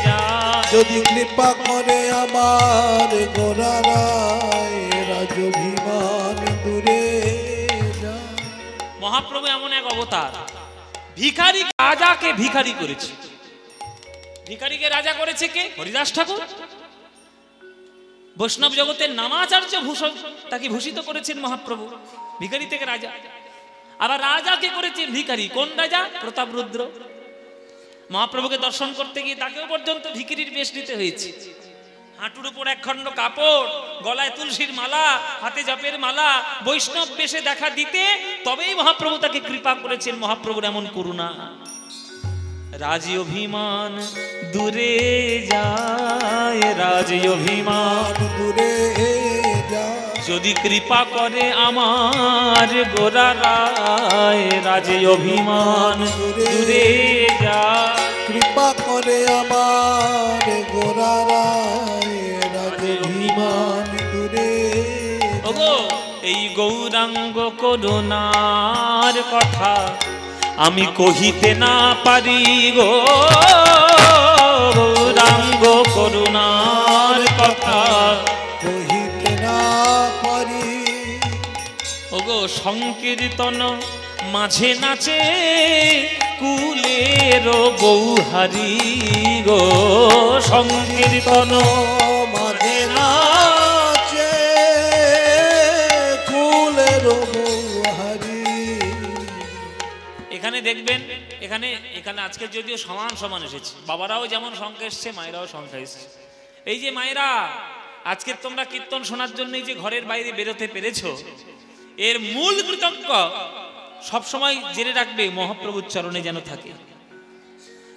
যায়। যদি কৃপা করে আমার গোরা রায়, রাজ অভিমান দূরে যায়। মহাপ্রভু এমন এক অবতার, ভিখারি রাজাকে ভিখারি করেছে। ভিখারিকে রাজা করেছে কে? হরিদাস ঠাকুর। বৈষ্ণব জগতের নামাচার্য ভূষণ তাকে ভূষিত করেছেন মহাপ্রভু, ভিখারি থেকে রাজা। আবার রাজাকে করেছেন ভিখারি, কোন রাজা? প্রতাপরুদ্র। মহাপ্রভুকে দর্শন করতে গিয়ে তাকেও পর্যন্ত ভিখারির বেশ নিতে হয়েছে। হাঁটুর উপর একখণ্ড কাপড়, গলায় তুলসীর মালা, হাতে জপের মালা, বৈষ্ণব বেশে দেখা দিতে তবেই মহাপ্রভু তাকে কৃপা করেছেন। মহাপ্রভুর এমন করুণা। রাজ অভিমান দূরে যায়, রাজ অভিমান দূরে যায়, যদি কৃপা করে আমার গোরা রায়, রাজ অভিমান দূরে যায়। কৃপা করে আমার গোরা রায়, রাজ অভিমান দূরে যায়। ওগো এই গৌরাঙ্গ করুণার কথা আমি কহিতে না পারি গো, গৌরাঙ্গ করুণার কথা কহিতে না পারি। ওগো সংকীর্তন মাঝে নাচে কুলের বৌহারি গো, সংকীর্তন মাঝে নাচে কুলের বৌহারি। এখানে দেখবেন, এখানে এখানে আজকে যদিও সমান সমান এসেছে, বাবারাও যেমন সংখ্যা এসছে, মায়েরাও সংখ্যা এসছে। এই যে মায়েরা আজকে তোমরা কীর্তন শোনার জন্য এই যে ঘরের বাইরে বেরোতে পেরেছো, এর মূল কৃতজ্ঞ সবসময় জেনে রাখবে মহাপ্রভুর চরণে যেন থাকে।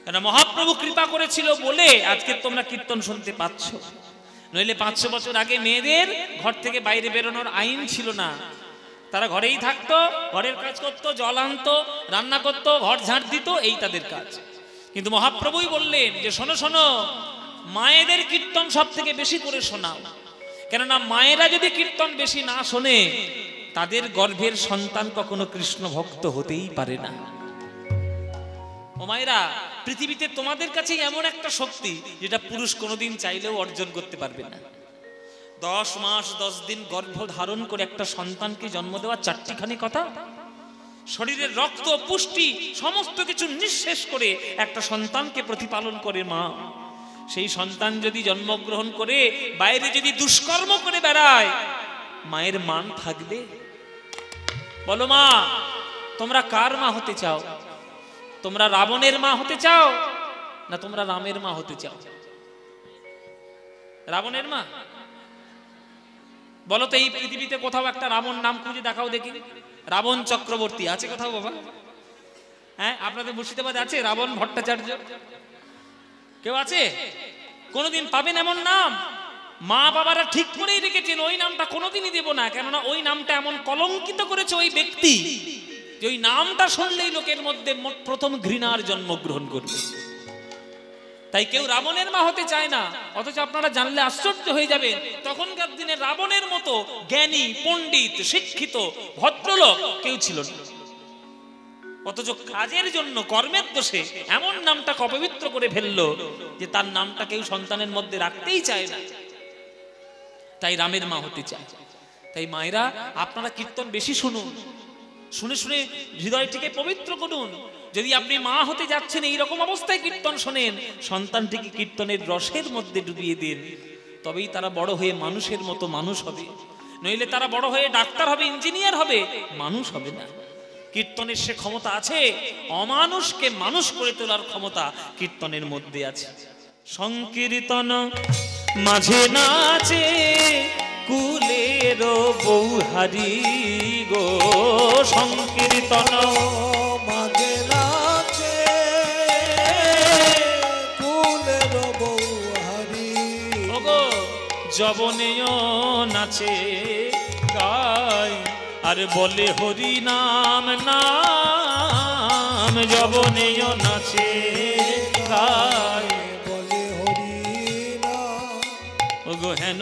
কেন মহাপ্রভু কৃপা করেছিল বলে আজকে তোমরা কীর্তন শুনতে পাচ্ছ। নইলে 500 বছর আগে মেয়েদের ঘর থেকে বাইরে বেরোনোর আইন ছিল না, তারা ঘরেই থাকতো, ঘরের কাজ করতো, জল আনতো, রান্না করতো, ঘর ঝাড় দিত, এই তাদের কাজ। কিন্তু মহাপ্রভুই বললেন যে শোনো শোনো, মায়েদের কীর্তন সব থেকে বেশি করে শোনাও। কেননা মায়েরা যদি কীর্তন বেশি না শোনে, তাদের গর্ভের সন্তান কখনো কৃষ্ণ ভক্ত হতেই পারে না। ও মায়েরা, পৃথিবীতে তোমাদের কাছে এমন একটা শক্তি যেটা পুরুষ কোনোদিন চাইলেও অর্জন করতে পারবে না। 10 মাস 10 দিন গর্ভ ধারণ করে একটা সন্তানকে জন্ম দেওয়া চারটিখানি কথা, শরীরের রক্ত পুষ্টি সমস্ত কিছু নিঃশেষ করে একটা সন্তানকে প্রতিপালন করে মা। সেই সন্তান যদি জন্মগ্রহণ করে বাইরে যদি দুষ্কর্ম করে বেড়ায়, মায়ের মান থাকবে? বলো মা, তোমরা কার মা হতে চাও? তোমরা রাবণের মা হতে চাও না তোমরা রামের মা হতে চাও? রাবণের মা? বলো তো, এই পৃথিবীতে কোথাও একটা রাবণ নাম খুঁজে দেখাও দেখি। রাবণ চক্রবর্তী আছে কোথাও বাবা? হ্যাঁ, আপনাদের মুর্শিদাবাদে আছে রাবণ ভট্টাচার্য? কেউ আছে? কোনোদিন পাবেন এমন নাম? মা বাবারা ঠিক করেই রেখেছেন ওই নামটা কোনোদিনই দেব না, কেননা ওই নামটা এমন কলঙ্কিত করেছে ওই ব্যক্তি যে ওই নামটা শুনলেই লোকের মধ্যে প্রথম ঘৃণার জন্মগ্রহণ করবে। তাই কেউ রাবণের মা হতে চায় না, অথচ আপনারা জানলে আশ্চর্য হয়ে যাবেন, তখনকার দিনে রাবণের মতো জ্ঞানী, পণ্ডিত, শিক্ষিত, ভদ্রলোক কেউ ছিল না। অথচ কাজের জন্য, কর্মের দোষে এমন নামটাকে অপবিত্র করে ফেললো যে তার নামটা কেউ সন্তানের মধ্যে রাখতেই চায় না। তাই রামের মা হতে চায়। তাই মায়েরা, আপনারা কীর্তন বেশি শুনুন, শুনে শুনে হৃদয়টিকে পবিত্র করুন। যদি আপনি মা হতে যাচ্ছেন, এই রকম অবস্থায় কীর্তন শোনেন, সন্তানটিকে কীর্তনের রসের মধ্যে ডুবিয়ে দিন, তবেই তারা বড় হয়ে মানুষের মতো মানুষ হবে। নইলে তারা বড় হয়ে ডাক্তার হবে, ইঞ্জিনিয়ার হবে, মানুষ হবে না। কীর্তনের সে ক্ষমতা আছে, অমানুষকে মানুষ করে তোলার ক্ষমতা কীর্তনের মধ্যে আছে। সংকীর্তন মাঝে নাচে কুলের বৌহারি গো, সংকীর্তন মাঝে নাচে কুলের বৌহারি ওগো, যবনেও নাচে গায় আর বলে হরি নাম নাম, যবনেও নাচে গায় বলে হরি নাম। ওগো হেন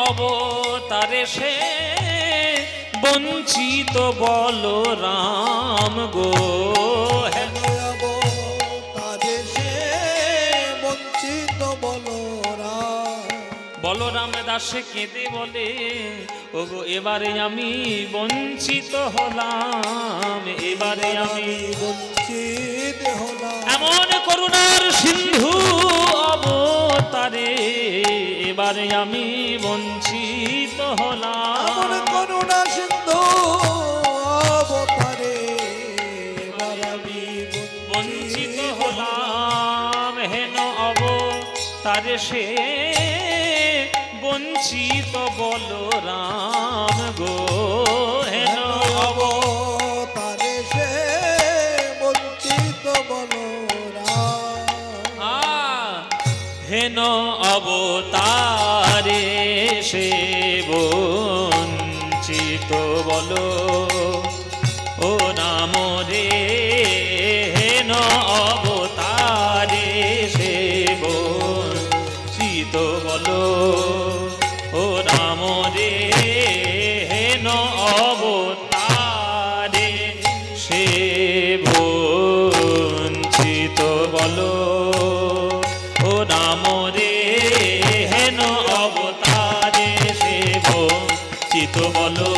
অবতারে সে বঞ্চিত বলরাম গো, হেন অবতারে সে বঞ্চিত বলরাম দাসে কেঁদে বলে, ওগো এবারে আমি বঞ্চিত হলাম, এবারে আমি বঞ্চিত হলাম। এমন করুণার সিন্ধু অবতারে এবারে আমি বঞ্চিত হলাম, এমন করুণা সিন্ধু অবতারে এবার আমি বঞ্চিত হলাম। হেন অবতারে সে বঞ্চিত বলরাম গো, হেন অবতারে সে বঞ্চিত বলরাম। হেন অবতারে সে বঞ্চিত বলো ও রাম রে, হেন অবতারে সে বঞ্চিত বলো ও রাম রে, হেন অবতারে সে বঞ্চিত বলো ও রাম রে, হেন অবতারে সে বঞ্চিত বলো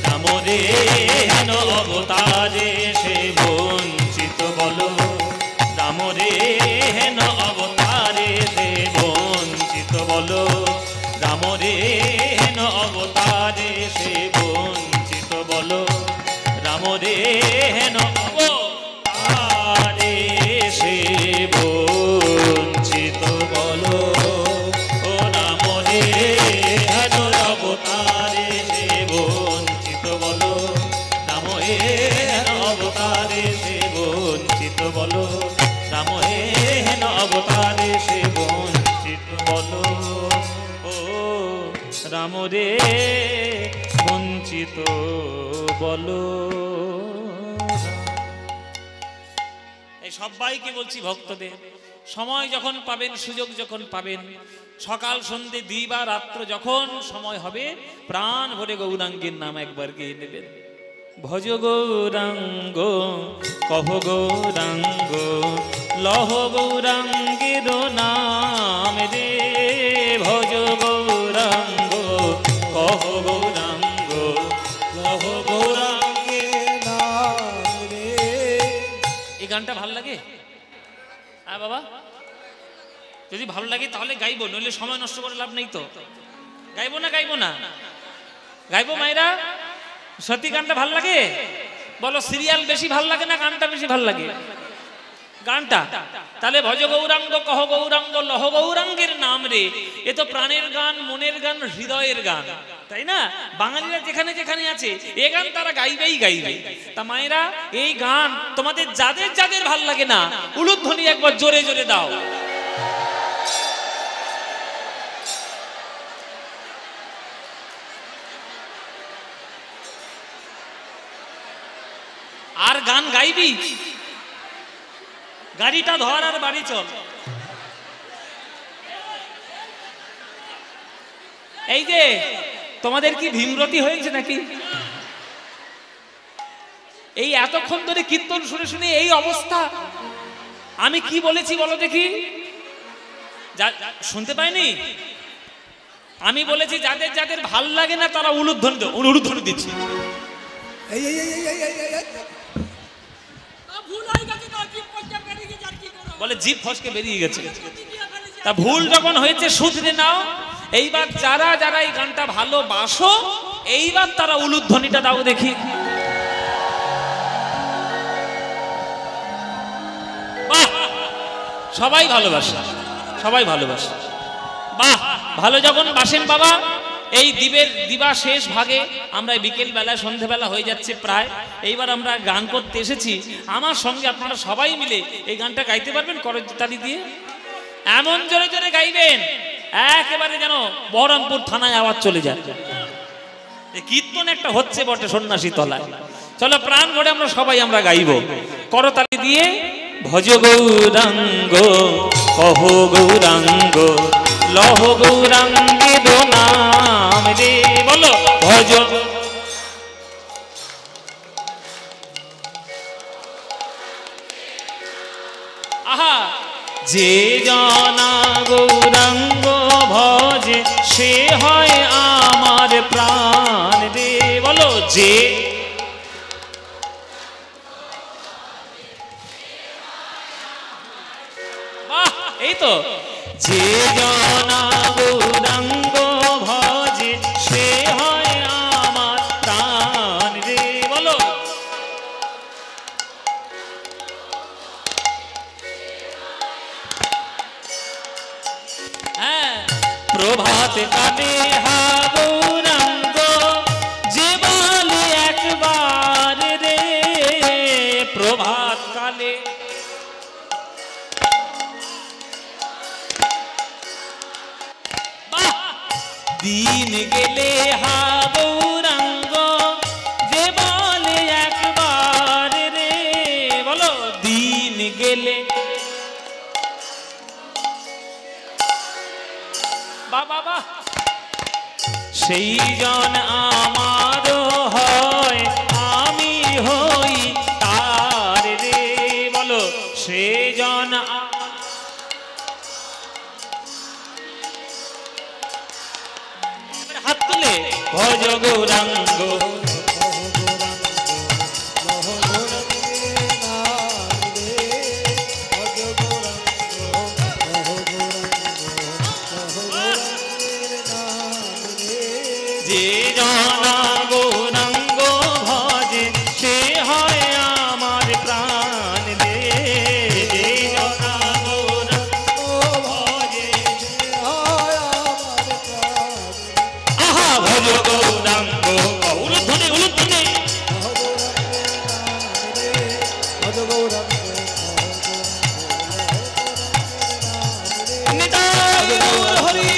রাম রে, হেন অবতারে সে বঞ্চিত বলো রাম রে, হেন অবতারে সে বঞ্চিত বলো রাম রে, হেন অবতারে সে বঞ্চিত বলো রাম রে। হেন অবতারে সে বঞ্চিত বলো ও রাম হে হেন অবতারে সে বঞ্চিত বলো রাম হে হেন অবতারে সে বঞ্চিত বলো রাম হে হেন অবতারে সে বঞ্চিত বলো ও রাম রে বঞ্চিত বলো। এই সবাইকে বলছি ভক্তদের, সময় যখন পাবেন, সুযোগ যখন পাবেন, সকাল সন্ধে দিবা রাত্র যখন সময় হবে, প্রাণ ভরে গৌরাঙ্গের নাম একবার গিয়ে নেবেন। ভজ গৌরাঙ্গ কহ গৌরাঙ্গ লহ গৌরাঙ্গের নাম রে, ভজ গৌরাঙ্গ কহ গৌরাঙ্গ লহ গৌরাঙ্গের নাম রে। এই গানটা ভাল লাগে? হ্যাঁ বাবা, যদি ভালো লাগে তাহলে গাইবো, নইলে সময় নষ্ট করে লাভ নেই তো। গাইবো না গাইবো না? গাইবো মায়েরা। সত্যি গানটা ভাল লাগে? বলো, সিরিয়াল বেশি ভাল লাগে না গানটা বেশি ভাল লাগে? গানটা। তাহলে ভজ গৌরাঙ্গ কহ গৌরাঙ্গ লহ গৌরাঙ্গের নাম রে, এ তো প্রাণের গান, মনের গান, হৃদয়ের গান, তাই না? বাঙালিরা যেখানে যেখানে আছে এ গান তারা গাইবেই গাইবে। তা মায়েরা, এই গান তোমাদের যাদের যাদের ভাল লাগে না, উলুধ্বনি একবার জোরে জোরে দাও। আর গান গাইবি? গাড়িটা ধর আর বাড়ি চল। এই যে তোমাদের কি ভীমরতি হয়েছে নাকি? এই এতক্ষণ ধরে কীর্তন শুনে শুনে এই অবস্থা। আমি কি বলেছি বলো দেখি? শুনতে পাইনি? আমি বলেছি যাদের যাদের ভাল লাগে না তারা উলুধ্বনি দিচ্ছে। বলে জিভ ফসকে বেরিয়ে গেছে। তা ভুল যখন হয়েছে শুধরে নাও। এইবার যারা যারা এই গানটা ভালোবাসো, এইবার তারা উলুধ্বনিটা দাও দেখি। বাহ, সবাই ভালোবাসে, সবাই ভালোবাসে। বাহ, ভালো যখন বাসেন বাবা। এই দিবা শেষ ভাগে আমরা বিকেল বেলা সন্ধ্যেবেলা হয়ে যাচ্ছে প্রায়। এইবার আমরা গান করতে এসেছি। আমার সঙ্গে আপনারা সবাই মিলে এই গানটা গাইতে পারবেন করতালি দিয়ে? এমন জোরে জোরে গাইবেন একেবারে যেন বহরমপুর থানায় আওয়াজ চলে যায়। কীর্তন একটা হচ্ছে বটে সন্ন্যাসী তলায়। চলো প্রাণ ভরে আমরা সবাই আমরা গাইব করতালি দিয়ে। ভজ গৌরাঙ্গ কহ গৌরাঙ্গ লহ গৌরাঙ্গের নাম রে, বলো ভজ। আহা, যে জনা গৌরাঙ্গ ভজে সে হয় আমার প্রাণ রে, বলো যে। বাহ, এই তো। যে জনা গৌরাঙ্গ ভজে সে হয় আমার প্রাণ রে, বলো। হ্যাঁ, প্রভাত কালে হা গৌরাঙ্গ যে বলে একবার রে, প্রভাত কালে। দিন গেলে হা গৌরাঙ্গ যে বলে একবার রে, বলো দিন গেলে। বাবা, সেই জন আমার হয় আমি হই তার রে, বলো সেই জন। হাত তুলে ভজ গৌরাঙ্গ যে জনা গৌরাঙ্গ ভজে সে হয় গৌরাঙ্গ নিতাই গৌর হরি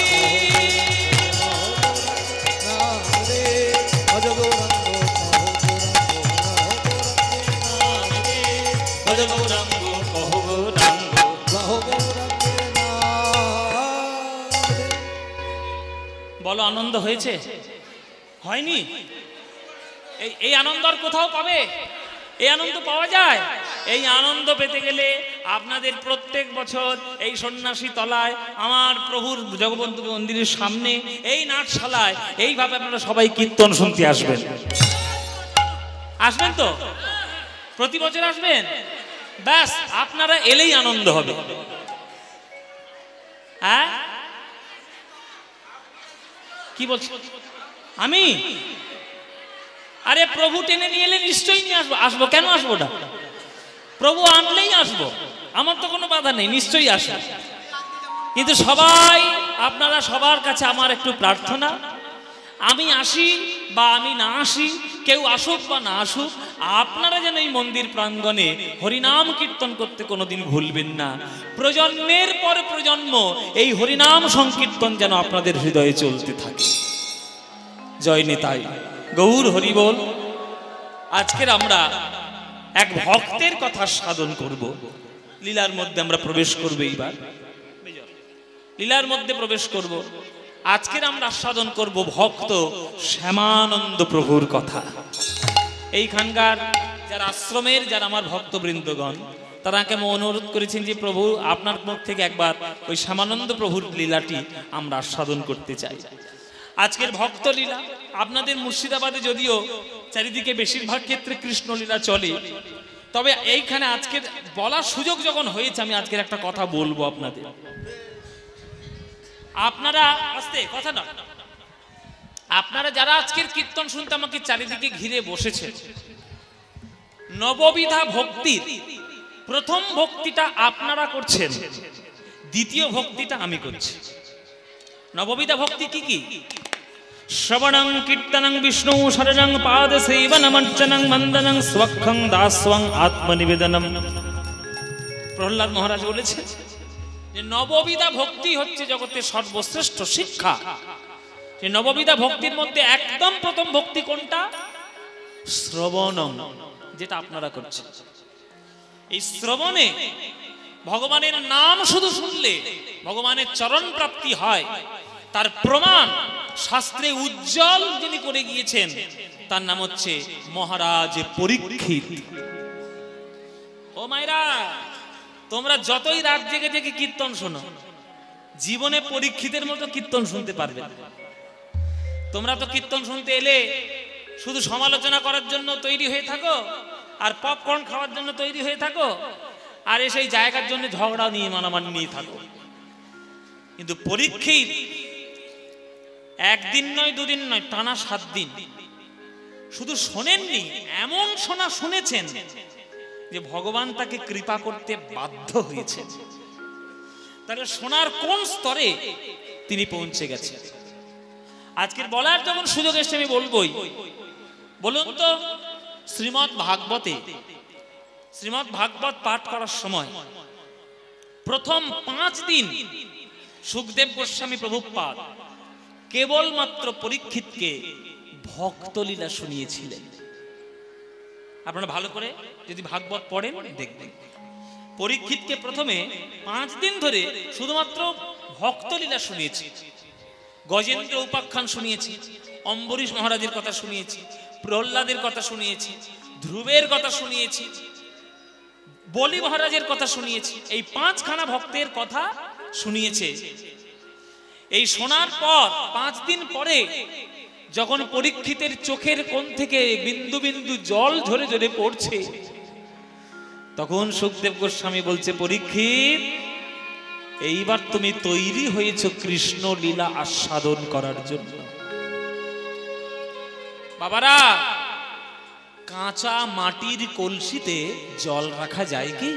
ভজ গৌরাঙ্গ ভজ গৌরাঙ্গ কহ গৌরাঙ্গ। বলো আনন্দ হয়েছে? হয়নি? এই আনন্দ আর কোথাও পাবে? এই আনন্দ পাওয়া যায়? এই আনন্দ পেতে গেলে আপনাদের প্রত্যেক বছর এই সন্ন্যাসী তলায় আমার প্রভুর জগবন্ধু মন্দিরের সামনে এই নাটশালায় এইভাবে আপনারা সবাই কীর্তন শুনতে আসবেন। আসবেন তো? প্রতি বছর আসবেন? ব্যাস, আপনারা এলেই আনন্দ হবে। হ্যাঁ, কি বলছি আমি? আরে প্রভু টেনে নিয়ে এলে নিশ্চয়ই নিয়ে আসবো। আসবো কেন আসবো না? প্রভু আনলেই আসবো, আমার তো কোনো বাধা নেই, নিশ্চয়ই আসবো। কিন্তু সবাই আপনারা সবার কাছে আমার একটু প্রার্থনা, আমি আসি বা আমি না আসি, কেউ আসুক বা না আসুক, আপনারা যেন এই মন্দির প্রাঙ্গণে হরিনাম কীর্তন করতে কোনোদিন ভুলবেন না। প্রজন্মের পর প্রজন্ম এই হরিনাম সংকীর্তন যেন আপনাদের হৃদয়ে চলতে থাকে। জয় নিতাই গৌর হরি বল। আজকের আমরা এক ভক্তের কথা সাধন করব। লীলার মধ্যে আমরা প্রবেশ করব। এইবার লীলার মধ্যে প্রবেশ করব। আজকের আমরা আস্বাদন করব ভক্ত শ্যামানন্দ প্রভুর কথা। এইখানকার যারা আশ্রমের যারা আমার ভক্তবৃন্দগণ, তারা আমাকে অনুরোধ করেছেন যে প্রভু আপনার মুখ থেকে একবার ওই শ্যামানন্দ প্রভুর লীলাটি আমরা আস্বাদন করতে চাই। আজকের ভক্ত লীলা আপনাদের মুর্শিদাবাদে যদিও চারিদিকে বেশিরভাগ ক্ষেত্রে কৃষ্ণ লীলা চলে, তবে এইখানে আজকের বলার সুযোগ যখন হয়েছে আমি আজকের একটা কথা বলবো আপনাদের। আপনারা আস্তে কথা না, আপনারা যারা আজকের কীর্তন শুনতে আমাকে চারিদিকে ঘিরে বসেছেন, নববিধা ভক্তির প্রথম ভক্তিটা আপনারা করছেন, দ্বিতীয় ভক্তিটা আমি করছি। নববিধা ভক্তি কি কি? শ্রবণং কীর্তনং বিষ্ণু শরণং পাদ সেবনমর্চনং বন্দনং স্বক্ষং দাস্বং আত্মনিবেদনম। প্রহ্লাদ মহারাজ বলেছেন যে নববিধা ভক্তি হচ্ছে জগতের সর্বশ্রেষ্ঠ শিক্ষা। যে নববিধা ভক্তির মধ্যে একদম প্রথম ভক্তি কোনটা? শ্রবণং, যেটা আপনারা করছেন। এই শ্রবণে ভগবানের নাম শুধু শুনলে ভগবানের চরণ প্রাপ্তি হয়, তার প্রমাণ শাস্ত্রে উজ্জ্বল যিনি করে গিয়েছেন, তার নাম হচ্ছে মহারাজ পরীক্ষিত। ও মায়েরা, তোমরা যতই রাত জেগে জেগে কীর্তন শোনো, জীবনে পরীক্ষিতের মতো কীর্তন শুনতে পারবে না। তোমরা তো কীর্তন শুনতে এলে শুধু সমালোচনা করার জন্য তৈরি হয়ে থাকো, আর পপকর্ন খাওয়ার জন্য তৈরি হয়ে থাকো, আর সেই জায়গার জন্য ঝগড়া নিয়ে মানামানি নিয়ে থাকো। কিন্তু পরীক্ষিত একদিন নয়, দুদিন নয়, টানা 7 দিন শুধু শোনেননি, এমন শোনা শুনেছেন যে ভগবান তাকে কৃপা করতে বাধ্য হয়েছে। তাহলে শোনার কোন স্তরে তিনি পৌঁছে গেছেন। আজকের বলার যখন সুযোগ এসে আমি বলবই। বলুন তো, শ্রীমদ্ ভাগবত পাঠ করার সময় প্রথম 5 দিন সুখদেব গোস্বামী প্রভুপাদ কেবলমাত্র পরীক্ষিতকে ভক্তলীলা শুনিয়েছিলেন। আপনারা ভালো করে যদি ভাগবত পড়েন দেখবেন, পরীক্ষিতকে প্রথমে 5 দিন ধরে শুধুমাত্র ভক্তলীলা শুনিয়েছি। গজেন্দ্র উপাখ্যান শুনিয়েছি, অম্বরীশ মহারাজের কথা শুনিয়েছি, প্রহ্লাদের কথা শুনিয়েছি, ধ্রুবের কথা শুনিয়েছি, বলি মহারাজের কথা শুনিয়েছি। এই 5খানা ভক্তের কথা শুনিয়েছে। এই শোনার পর 5 দিন পরে যখন পরীক্ষিতের চোখের কোণ থেকে বিন্দু বিন্দু জল ঝরে ঝরে পড়ছে, তখন সুখদেব গোস্বামী বলছে, পরীক্ষিত, এইবার তুমি তৈরি হয়েছ কৃষ্ণ লীলা আস্বাদন করার জন্য। বাবারা, কাঁচা মাটির কলসিতে জল রাখা যায় কি?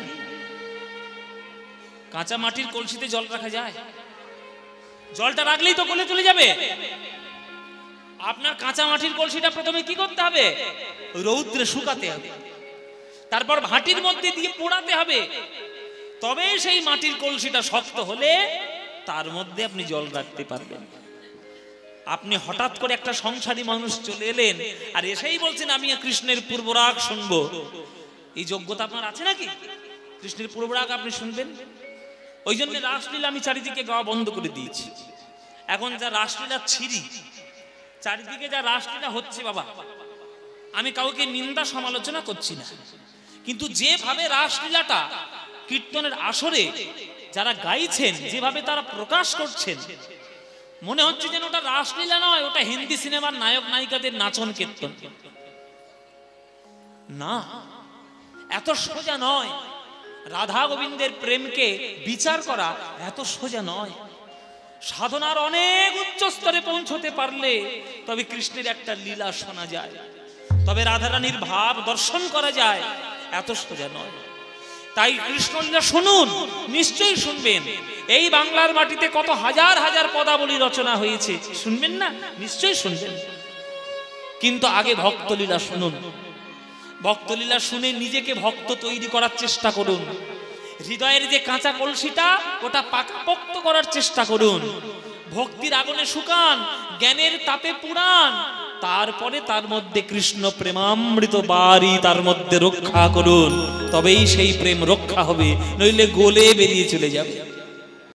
কাঁচা মাটির কলসিতে জল রাখা যায়? জলটা রাখলেই তো গলে চলে যাবে। আপনার কাঁচা মাটির কলসিটা প্রথমে কি করতে হবে? রৌদ্রে শুকাতে হবে। তারপর ভাটির মধ্যে দিয়ে পোড়াতে হবে, তবে সেই মাটির কলসিটা শক্ত হলে তার মধ্যে আপনি জল রাখতে পারবেন। আপনি হঠাৎ করে একটা সংসারী মানুষ চলে এলেন আর এসেই বলছেন আমি কৃষ্ণের পূর্বরাগ শুনবো, এই যোগ্যতা আপনার আছে নাকি? কৃষ্ণের পূর্বরাগ আপনি শুনবেন? ওই জন্য রাসলীলা আমি চারিদিকে গাওয়া বন্ধ করে দিয়েছি। এখন যা রাসলীলা ছিরি, চারিদিকে যা রাসলীলা হচ্ছে বাবা, আমি কাউকে নিন্দা সমালোচনা করছি না, কিন্তু যেভাবে রাসলীলাটা কীর্তনের আসরে যারা গাইছেন, যেভাবে তারা প্রকাশ করছেন, মনে হচ্ছে যেন ওটা রাসলীলা নয়, ওটা হিন্দি সিনেমার নায়ক নায়িকাদের নাচন কীর্তন। না, এত সোজা নয়। রাধা গোবিন্দের প্রেমকে বিচার করা এত সোজা নয়। সাধনার অনেক উচ্চ স্তরে পৌঁছতে পারলে তবে কৃষ্ণের একটা লীলা শোনা যায়, তবে রাধারানীর ভাব দর্শন করা যায়, এত সোজা নয়। তাই কৃষ্ণলীলা শুনুন, নিশ্চয়ই শুনবেন। এই বাংলার মাটিতে কত হাজার হাজার পদাবলী রচনা হয়েছে, শুনবেন না? নিশ্চয়ই শুনবেন। কিন্তু আগে ভক্তলীলা শুনুন। ভক্তলীলা শুনে নিজেকে ভক্ত তৈরি করার চেষ্টা করুন। হৃদয়ের যে কাঁচা কলসিটা, ওটা পাকাপোক্ত করার চেষ্টা করুন। ভক্তির আগুনে শুকান, জ্ঞানের তাপে পুরান, তারপরে তার মধ্যে কৃষ্ণ প্রেমামৃত বাড়ি তার মধ্যে রক্ষা করুন, তবেই সেই প্রেম রক্ষা হবে, নইলে গলে বেরিয়ে চলে যাবে।